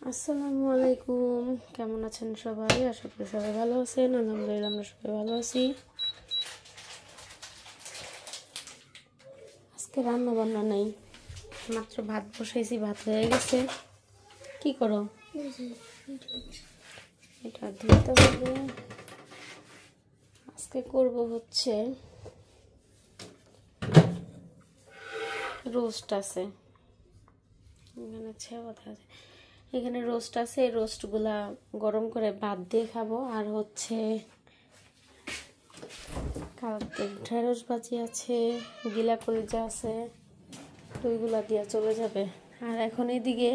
আসসালামু আলাইকুম, কেমন আছেন সবাই? আশা করি সবাই ভালো আছেন। আলহামদুলিল্লাহ আমরা সবাই ভালো আছি। আজকে রান্না বান্না নাই, মাত্র ভাত বসাইছি, ভাত হয়ে গেছে। কি করো? এটা দিতে হবে। আজকে করব হচ্ছে রোস্ট আছে, এখানে ছেওয়া আছে, এখানে রোস্ট আছে। এই রোস্টগুলা গরম করে ভাত দিয়ে খাবো। আর হচ্ছে কালকে ঢেঁড়স ভাজি আছে, গিলা কলিজা আছে, ওইগুলা দিয়ে চলে যাবে। আর এখন এদিকে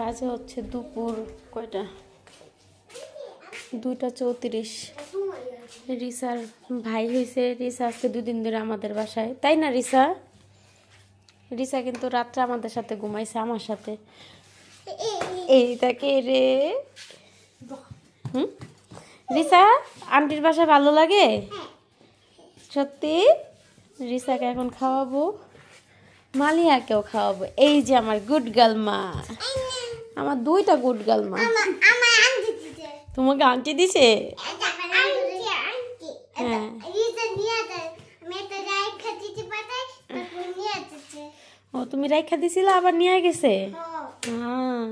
বাজে হচ্ছে দুপুর কয়টা, 2:34। রিসার ভাই হয়েছে। রিসা আজকে 2 দিন ধরে আমাদের বাসায়, তাই না রিসা? রিসা কিন্তু রাত্রে আমাদের সাথে ঘুমাইছে, আমার সাথে। এই তাকে রে। রিসা, আন্টির বাসায় ভালো লাগে সত্যি? রিসাকে এখন খাওয়াবো, মালিয়াকেও খাওয়াবো। এই যে আমার গুড গার্ল মা, আমার 2টা গুড গার্ল মা। তোমাকে আন্টি দিছে? হ্যাঁ। ও তুমি রাইখা দিছিলা, আবার নিয়ে গেছে? হ্যাঁ।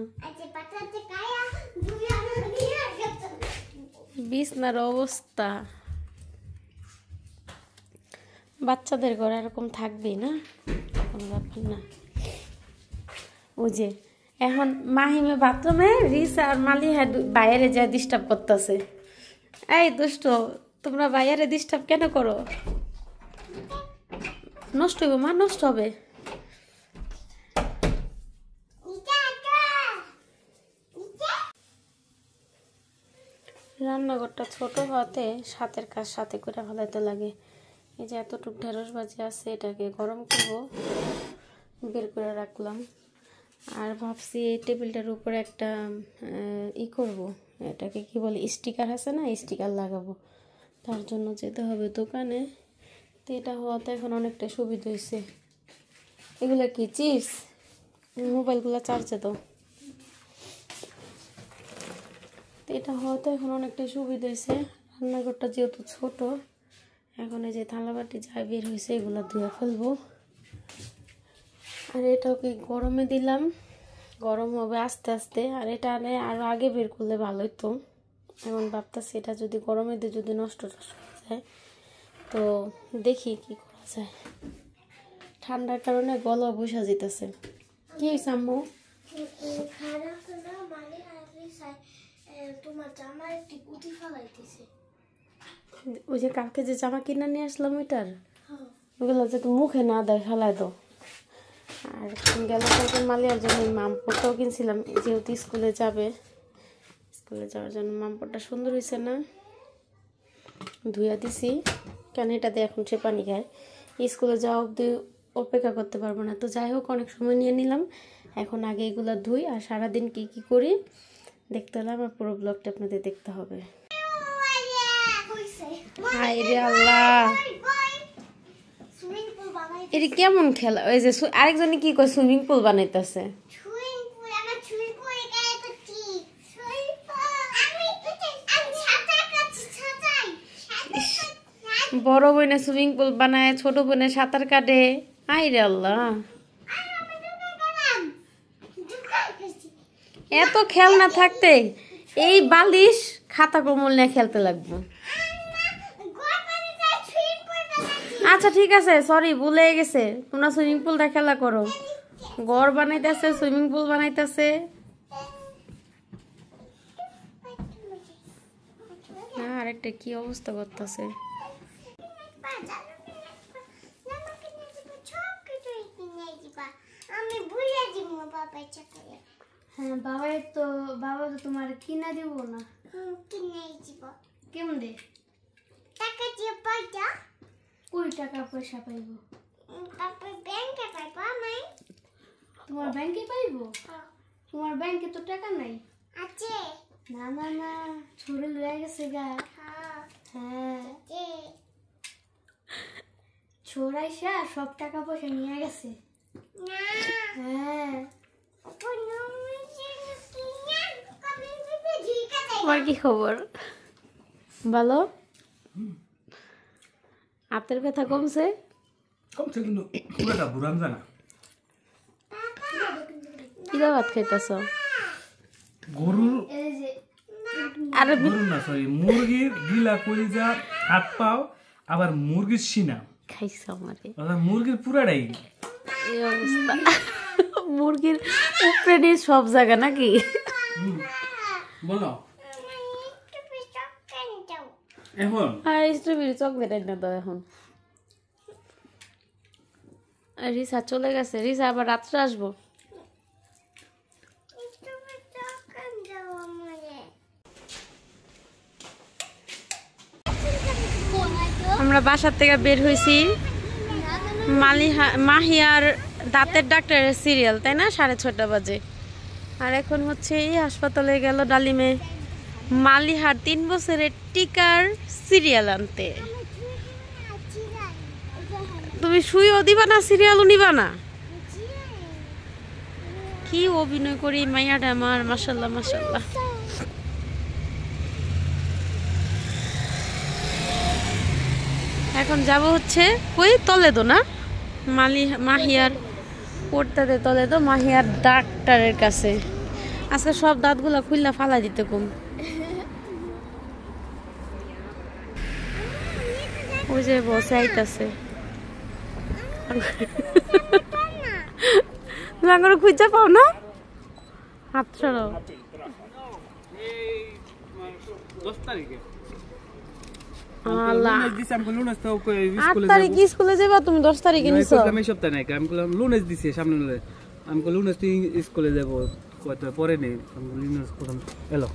বিছনার অবস্থা, বাচ্চাদের ঘরে এরকম থাকবেই না, কোনো ব্যাপার না। ওই যে এখন মাহিমে বাথরুমে, রিস আর মালি বাইরে যা ডিস্টার্ব করতেছে। এই দুষ্ট, তোমরা বাইরে ডিস্টার্ব কেন করো? নষ্ট হবে মা, নষ্ট হবে। রান্নাঘরটা ছোট হওয়াতে সাথের কাজ সাথে করে ফেলাইতে লাগে। এই যে এতটুকু ঢেঁড়স ভাজি আছে, এটাকে গরম করব, বের করে রাখলাম। আর ভাবছি এই টেবিলটার উপরে একটা করব, এটাকে কি বলে, স্টিকার আছে না, স্টিকার লাগাবো। তার জন্য যেতে হবে দোকানে। তো এটা হওয়াতে এখন অনেকটা সুবিধা হয়েছে। এগুলো কি চিপস? মোবাইলগুলো চার্জে তো। এটা হওয়াতে এখন অনেকটাই সুবিধা হয়েছে। রান্নাঘরটা যেহেতু ছোট, এখন এই যে থালাবাটি যা বের হয়েছে এগুলো ধুয়ে ফেলবো। আর এটাকে গরমে দিলাম, গরম হবে আস্তে আস্তে। আর এটা আরও আগে বের করলে ভালো হতো। এখন ভাবতেছি এটা যদি গরমে দিয়ে যদি নষ্ট হয়ে যায়, তো দেখি কি করা যায়। ঠান্ডার কারণে গলা বসা যেতেছে। কি হয়েছে আম্মু? ওই যে কালকে যে জামা কিনে নিয়ে আসলাম ওইটার, ওগুলো যাতে মুখে না দেয় ফেলায় দাও। আর গেল কালকে মালিয়ার জন্য মামপটটাও কিনছিলাম, যেহেতু স্কুলে যাবে, স্কুলে যাওয়ার জন্য মামপটটা সুন্দর হয়েছে না, ধুইয়া দিছি। কেন এটাতে এখন সে পানি খায়, স্কুলে যাওয়া অবধি অপেক্ষা করতে পারবো না। তো যাই হোক, অনেক সময় নিয়ে নিলাম। এখন আগে এগুলো ধুই, আর সারাদিন কি কি করি দেখতে হলে আমার পুরো ব্লগটা আপনাদের দেখতে হবে। হায় রে আল্লাহ, এটা কেমন খেলা? ওই যে আরেকজনে কি করে সুইমিং পুল বানাইতেছে। বড় বোনে সুইমিং পুল বানায়, ছোট বোনে সাঁতার কাটে। আয় রে আল্লাহ, এত খেলনা থাকতে এই বালিশ খাতা কমল নিয়ে খেলতে লাগবো। আচ্ছা ঠিক আছে, সরি, ভুলে গেছে। তোমরা সুইমিং পুলটা খেলা করো। ঘর বানাইতেছে, সুইমিং পুল বানাইতেছে। আর একটা কি অবস্থা করতেছে। হ্যাঁ, বাবা তো তোমার কিনা দিব না। কেমন রে? টাকা দিয়ে পাইটা কই টাকা পয়সা পাইব? তারপর ব্যাংকে পাইবো আমি। তোমার ব্যাংকে পাইব? তোমার ব্যাংকে তো টাকা নাই। আছে। না না না, ছড়ে লয়ে গেছে গা। হ্যাঁ, ছড়াইসা সব টাকা পয়সা নিয়ে গেছে। না। হ্যাঁ, কোনো মিশে নাকি? তোমার কি খবর? ভালো? হাতের ব্যথা কমছে? কমছে কিন্তু পুরোটা বুড়ান জানা। কি ভাত খাইতেছ? গরুর আর গরুর না সরি মুরগির গিলা কলিজা হাত পাও আবার মুরগির সিনা খাইছ আমারে। মুরগির পুরাটাই এই অবস্থা। মুরগির উপরে নিয়ে সব জায়গা নাকি? বলো এখন স্ট্রবেরি চকলেট এনে দাও এখন। রিসা চলে গেছে, রিসা আবার রাত্রে আসবো। আমরা বাসার থেকে বের হয়েছি, মাহিয়ার দাঁতের ডাক্তারের সিরিয়াল, তাই না? 6:30 বাজে। আর এখন হচ্ছে এই হাসপাতালে গেল ডালিমে মালিহার 3 বছরের টিকার সিরিয়াল আনতে। তুমি শুইও দিবা না, সিরিয়ালও নিবা না? কি অভিনয় করি মাইয়াটা আমার, মাশাল্লাহ মাশাল্লাহ। এখন যাব হচ্ছে কই তলেদো না, মাহিয়ার পড়তে তলেদো মাহিয়ার ডাক্তারের কাছে। আজকে সব দাঁতগুলা খুললা ফালা দিতে কম। ওই যে বসে আইতাছে লাঙ্গর খুঁজা পাও না, হাত ছড়াও। 10 তারিখে আল্লাহ, দিছি আমি লুনেস তো 8 তারিখ স্কুলে যাবা তুমি, 10 তারিখে নিছো? আমি সপ্তাহে নাই আমি লুনেস দিছি সামনে আমি লুনেস তুই স্কুলে যাব কত পরে নেই আমি লুনেস করলাম এলো।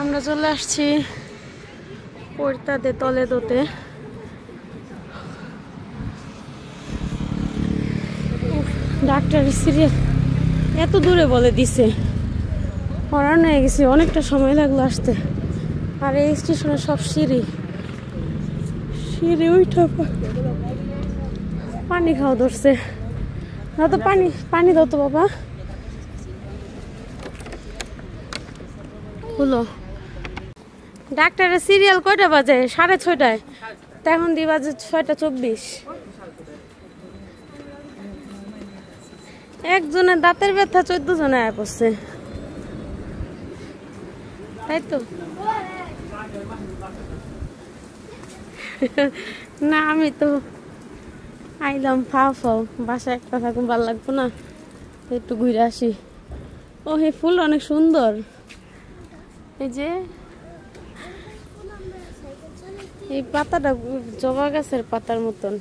আমরা চলে আসছি পড়তাতে তলেদোতে। ডাক্তারের সিরিয়াল এত দূরে বলে দিছে, পড়ানো হয়ে গেছে, অনেকটা সময় লাগলো আসতে। আর এই স্টেশনে সব সিঁড়ি উঠা পানি খাওয়া ধরছে না তো। পানি দাও তো বাবা। হলো ডাক্তারের সিরিয়াল কয়টা বাজে? 6:30। এখন দি বাজে 6:24। একজনের দাঁতের ব্যথা 14 জনে আয় পড়ছে, তাই তো? না আমি তো আইলাম ফাও বাসায় একটা থাকুন, ভালো লাগবো না, একটু ঘুরে আসি। ও হে ফুল অনেক সুন্দর, এই যে এই পাতাটা জবা গাছের পাতার মতন।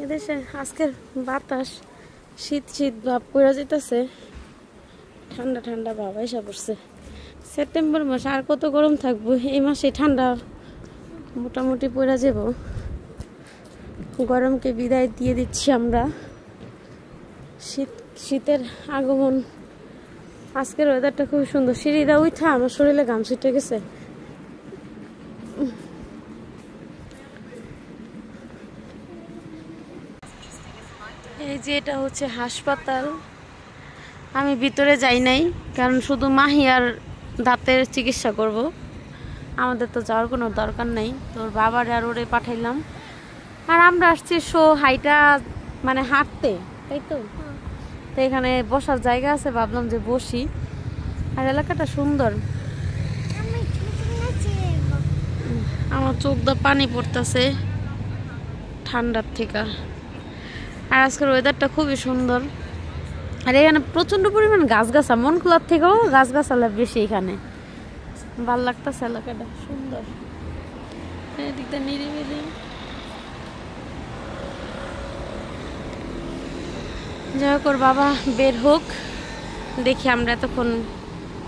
এদেশে আজকের বাতাস শীত ভাব পড়ে যেতেছে, ঠান্ডা ঠান্ডা ভাব এসে পড়ছে। সেপ্টেম্বর মাস আর কত গরম থাকবো, এই মাসে ঠান্ডা মোটামুটি পড়ে যাব। গরমকে বিদায় দিয়ে দিচ্ছি আমরা, শীতের আগমন। আজকের ওয়েদারটা খুব সুন্দর। সিঁড়িটা উঠা আমার শরীরে ঘাম ছুটে গেছে। এই যে এটা হচ্ছে হাসপাতাল। আমি ভিতরে যাই নাই, কারণ শুধু মাহিয়ার দাঁতের চিকিৎসা করব, আমাদের তো যাওয়ার কোনো দরকার নেই। তোর বাবার আর ওরে পাঠাইলাম। আর আমরা আসছি হাইটা মানে হাঁটতে, তাই তো? তো এখানে বসার জায়গা আছে, ভাবলাম যে বসি। আর এলাকাটা সুন্দর। আমার চোখ দিয়ে পানি পড়তেছে ঠান্ডার থেকে। আর আজকের ওয়েদারটা খুবই সুন্দর। আর এখানে প্রচন্ড পরিমাণ গাছগাছা, মন খোলার থেকেও গাছগাছালা বেশি এখানে। ভাল লাগতেছে, এলাকাটা সুন্দর, এদিকটা নিরিবিলি। যাই হোক, ওর বাবা বের হোক, দেখি আমরা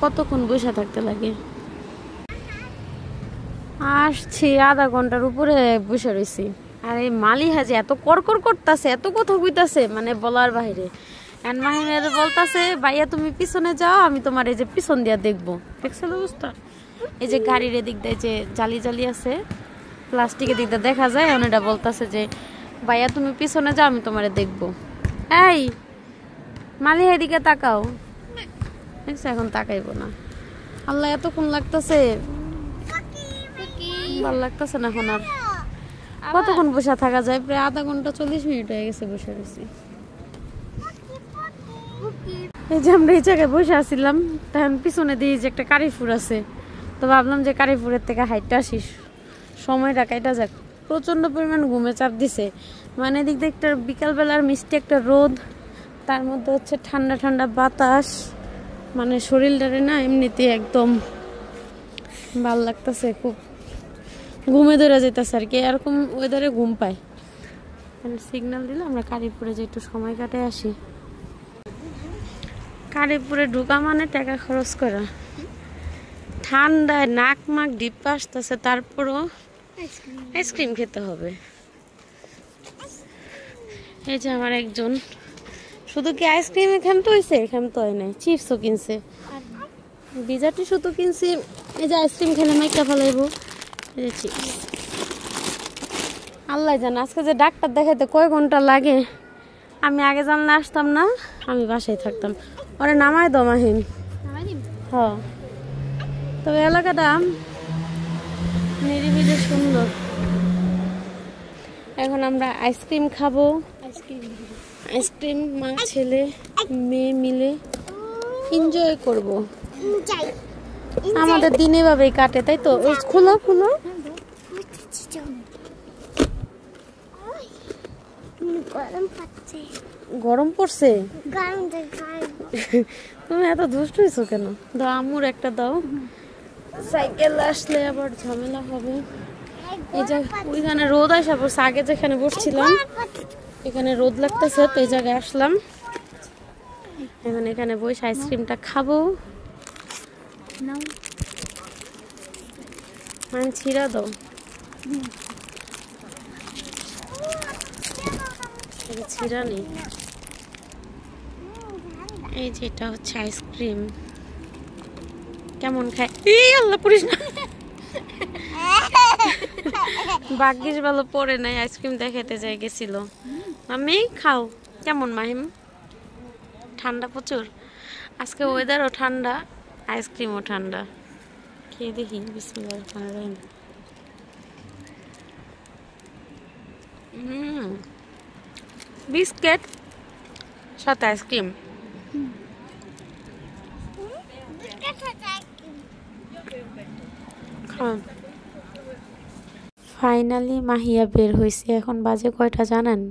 কতক্ষণ বসে থাকতে লাগে। আসছি আধা ঘন্টার উপরে বসে রয়েছি। আর এই মালিহা যে এত করকর করতেছে, এত কথা কইতাছে মানে বলার বাইরে। এন্ড মাহিমের বলতাছে ভাইয়া তুমি পিছনে যাও, আমি তোমার এই যে পিছন দিয়া দেখবো। দেখছো অবস্থা? এই যে গাড়ির এদিক দিয়ে যে জালি জালি আছে, প্লাস্টিকের দিক দিয়ে দেখা যায়। এখন এটা বলতাছে যে ভাইয়া তুমি পিছনে যাও, আমি তোমারে দেখবো। এই মালিহা এদিকে তাকাও। দেখছো এখন তাকাইবো না। আল্লাহ এতক্ষণ লাগতেছে, ভালো লাগতেছে না এখন। আর কতক্ষণ বসে থাকা যায়? প্রায় আধা ঘন্টা 40 মিনিট হয়ে গেছে বসে রয়েছি। এই যে আমরা এই জায়গায় বসে আসছিলাম, তখন পিছনে দিয়ে যে একটা কারিফুর আছে, তো ভাবলাম যে কারিফুরের থেকে হাইটটা আসিস, সময়টা কাটা যাক। প্রচন্ড পরিমাণ ঘুমে চাপ দিছে, মানে এদিক দিয়ে একটা বিকালবেলার মিষ্টি একটা রোদ, তার মধ্যে হচ্ছে ঠান্ডা ঠান্ডা বাতাস, মানে শরীরটারে না এমনিতে একদম ভাল লাগতেছে। খুব ঘুমে ধরে যেতেছে আর কি, এরকম ওয়েদারে ঘুম পায়। সিগন্যাল দিলে আমরা কারিপুরে যে একটু সময় কাটে আসি। কারিপুরে ঢুকা মানে টাকা খরচ করা, ঠান্ডায় নাক মাক ডিপ আসতেছে, তারপরও আইসক্রিম খেতে হবে। এই যে আমার একজন, শুধু কি আইসক্রিম এখান তো হয়েছে, এখান তো হয় নাই, চিপসও কিনছে, বিজাটি শুধু কিনছি। এই যে আইসক্রিম খেলে মাইকা ফেলাইবো। এই যে চিপস, আল্লাহ জানে আজকে যে ডাক্তার দেখাইতে কয় ঘন্টা লাগে। আমি আগে জানলে আসতাম না, আমি বাসায় থাকতাম। ওরে নামাই দাও মাহিম। হ, তবে এলাকাটা নিরিবিলি সুন্দর। এখন আমরা আইসক্রিম খাবো। আইসক্রিম মা ছেলে মেয়ে মিলে এনজয় করব। আমাদের দিন এভাবেই কাটে, তাই তো? খুলো খুলো। গরম পড়ছে? তুমি এত দুষ্ট হয়েছো কেন? দাও আম্মুর একটা দাও, সাইকেল আসলে আবার ঝামেলা হবে। এই যে ওইখানে রোদ আসা পড়ছে, আগে যেখানে বসছিলাম এখানে রোদ লাগতেছে, তো এই জায়গায় আসলাম। এখন এখানে বসে আইসক্রিমটা খাবো। মানে ছিঁড়া দাও, ছিঁড়া নেই। এই যে এটা হচ্ছে আইসক্রিম, কেমন খায়? আল্লাহ করিস না, ভাগ্যিস ভালো পড়ে নাই, আইসক্রিম দেখাতে যাই গেছিল। আমি খাও কেমন মাহিম? ঠান্ডা প্রচুর আজকে, ওয়েদারও ঠান্ডা, আইসক্রিমও ঠান্ডা। খেয়ে দেখি, বিসমিল্লাহির রহমানির রহিম। বিস্কিট সাথে আইসক্রিম। ফাইনালি মাহিয়া বের হয়েছে। এখন বাজে কয়টা জানেন?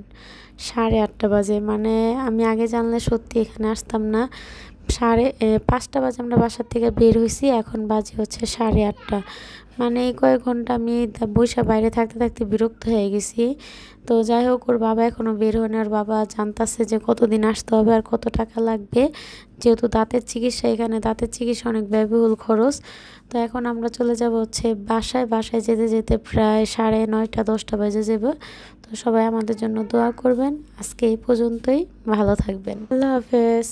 8:30 বাজে। মানে আমি আগে জানলে সত্যি এখানে আসতাম না। 5:30 বাজে আমরা বাসার থেকে বের হয়েছি, এখন বাজে হচ্ছে 8:30। মানে এই কয়েক ঘন্টা আমি বৈশা বাইরে থাকতে থাকতে বিরক্ত হয়ে গেছি। তো যাই হোক, ওর বাবা এখনও বের হয় না। ওর বাবা জানতেছে যে কতদিন আসতে হবে আর কত টাকা লাগবে, যেহেতু দাঁতের চিকিৎসা, এখানে দাঁতের চিকিৎসা অনেক ব্যয়বহুল খরচ। তো এখন আমরা চলে যাব হচ্ছে বাসায়। বাসায় যেতে যেতে প্রায় 9:30 10টা বেজে যাবে। তো সবাই আমাদের জন্য দোয়া করবেন। আজকে এই পর্যন্তই, ভালো থাকবেন, আল্লাহ হাফেজ।